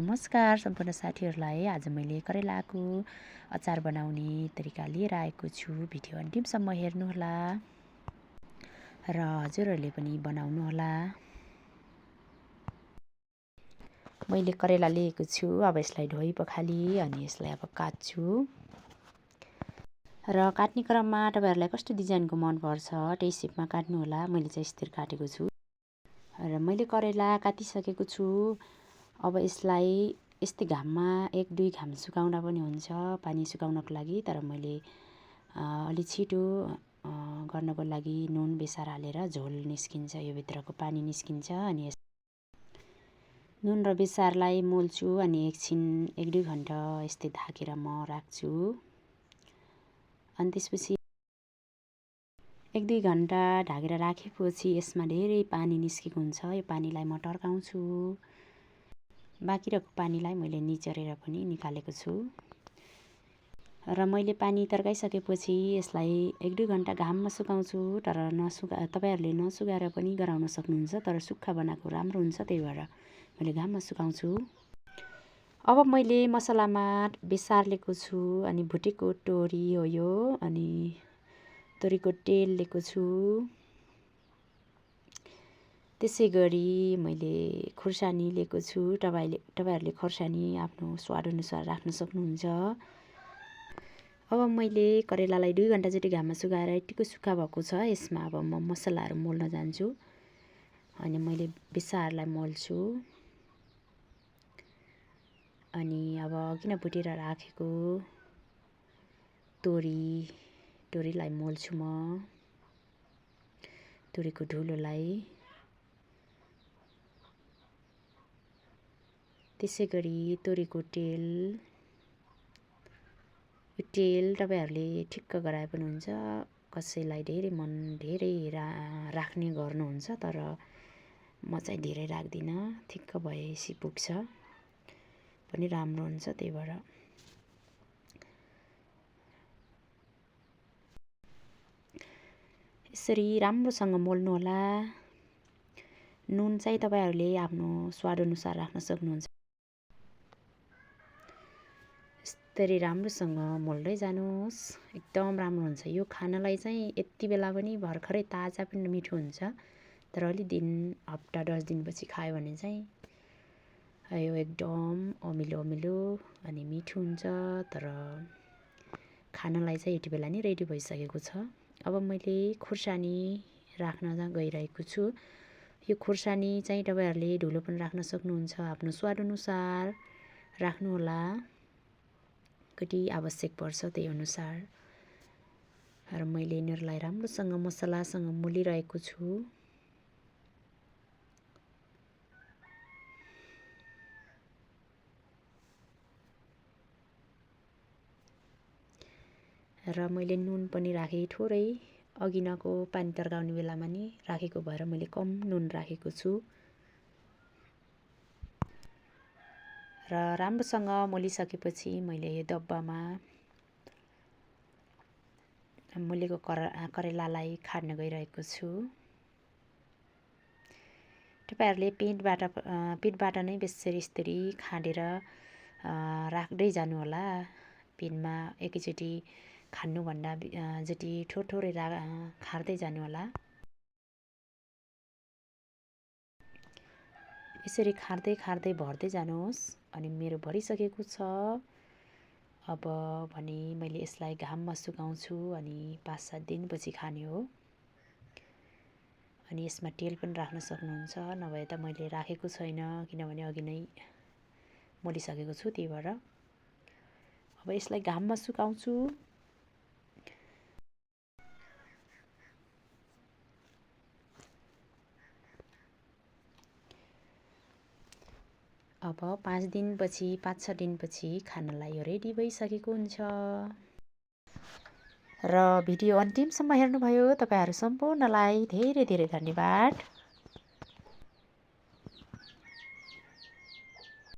नमस्कार सम्पूर्ण साथीहरूलाई। आज मैले करेलाको अचार बनाउने तरिका लिएर आएको छु। भिडियो अन्तिमसम्म हेर्नुहोला र हजुरहरूले पनि बनाउनुहोला। मैले करेला लिएको छु। अब यसलाई धोइ पखाली अनि यसलाई अब काट्छु। र काट्ने क्रममा तपाईहरुलाई कस्तो डिजाइनको मनपर्छ त्यही शेपमा काट्नुहोला। मैले चाहिँ यसरी काटेको छु र मैले करेला काटिसकेको छु। अब यसलाई यस्तै घाममा 1-2 घाम सुकाउँदा पनि हुन्छ पानी सुकाउनको लागि। तर मैले अलि छिटो गर्नको लागि नुन बेसार हालेर झोल निस्किन्छ, यो भित्रको पानी निस्किन्छ। अनि नुन र बेसारलाई मोल्छु अनि एकछिन 1-2 घण्टा यस्तै ढाकेर म राख्छु। अनि त्यसपछि 1-2 घण्टा ढाकेर राखेपछि यसमा धेरै पानी निस्केको हुन्छ। यो पानीलाई म टर्काउँछु। बाँकी रहेको पानीलाई मैले निचोरेर पनि निकालेको छु। र मैले पानी तर्काइसकेपछि यसलाई 1-2 घण्टा घाममा सुकाउँछु। तर तपाईहरुले नसुकाएर पनि गराउन सक्नुहुन्छ। तर सुक्खा बनाएको राम्रो हुन्छ, त्यही भएर मैले घाममा सुकाउँछु। अब मैले मसलामा बेसार लिएको छु अनि भुटेको तोरी हो यो, अनि तोरीको तेल लिएको छु। त्यसैगरी मैले खुर्सानी लिएको छु। तपाईहरुले खुर्सानी आफ्नो स्वाद अनुसार राख्न सक्नुहुन्छ। अब मैले करेलालाई 2 घण्टा जति घाममा सुकाएर यतिको सुक्खा भएको छ। यसमा अब म मसलाहरु मोल्न जान्छु। अनि मैले बेसारलाई मोल्छु। अनि अब अघि नै भुटेर राखेको तोरीलाई मोल्छु म। तोरीको धुलोलाई। त्यसैगरी तोरीको तेल तपाईहरुले ठिक्क गराए पनि हुन्छ। कसैलाई धेरै राख्ने गर्नुहुन्छ, तर म चाहिँ धेरै राख्दिन। ठिक्क भएपछि पुग्छ पनि राम्रो हुन्छ, त्यही भएर। यसरी राम्रोसँग मोल्नु होला। नुन चाहिँ तपाईहरुले आफ्नो स्वाद अनुसार राख्न सक्नुहुन्छ। यसरी राम्रोसँग मोल्दै जानुहोस्। एकदम राम्रो हुन्छ। यो खानलाई चाहिँ यति बेला पनि भर्खरै ताजा पनि मिठो हुन्छ। तर अलि हप्ता 10 दिनपछि खायो भने चाहिँ यो एकदम अमिलो अनि मिठो हुन्छ। तर खानलाई चाहिँ यति बेला नै रेडी भइसकेको छ। अब मैले खुर्सानी राख्न गइरहेको छु। यो खुर्सानी चाहिँ तपाईहरुले धुलो पनि राख्न सक्नुहुन्छ। आफ्नो स्वाद अनुसार राख्नु होला। कति आवश्यक पर्छ त्यही अनुसार। र मैले यिनीहरुलाई राम्रोसँग मसलासँग मोलिरहेको छु। र मैले नुन पनि राखेँ थोरै। अघिनको पानी तर्काउने बेलामा नि राखेको भएर मैले कम नुन राखेको छु। र राम्रोसँग मोलिसकेपछि मैले यो डब्बामा मोलेको करेलालाई खान गइरहेको छु। तपाईहरुले पिठबाट नै यसरी खाँडेर राख्दै जानु होला। पिनमा एकैचोटी खान्नु भन्दा जति थोरै खार्दै जानु होला। यसरी खार्दै भर्दै जानुहोस्। अनि मेरो भरिसकेको छ। अब भने मैले यसलाई घाममा सुकाउँछु अनि 5-7 दिनपछि खाने हो। अनि यसमा तेल पनि राख्न सक्नुहुन्छ। नभए त मैले राखेको छैन, किनभने अघि नै मोलिसकेको छु, त्यही भएर। अब यसलाई घाममा सुकाउँछु। अब 5-6 दिनपछि खानलाई यो रेडी भइसकेको हुन्छ। र भिडियो अन्तिमसम्म हेर्नुभयो तपाईहरु सम्पूर्णलाई धेरै धन्यवाद।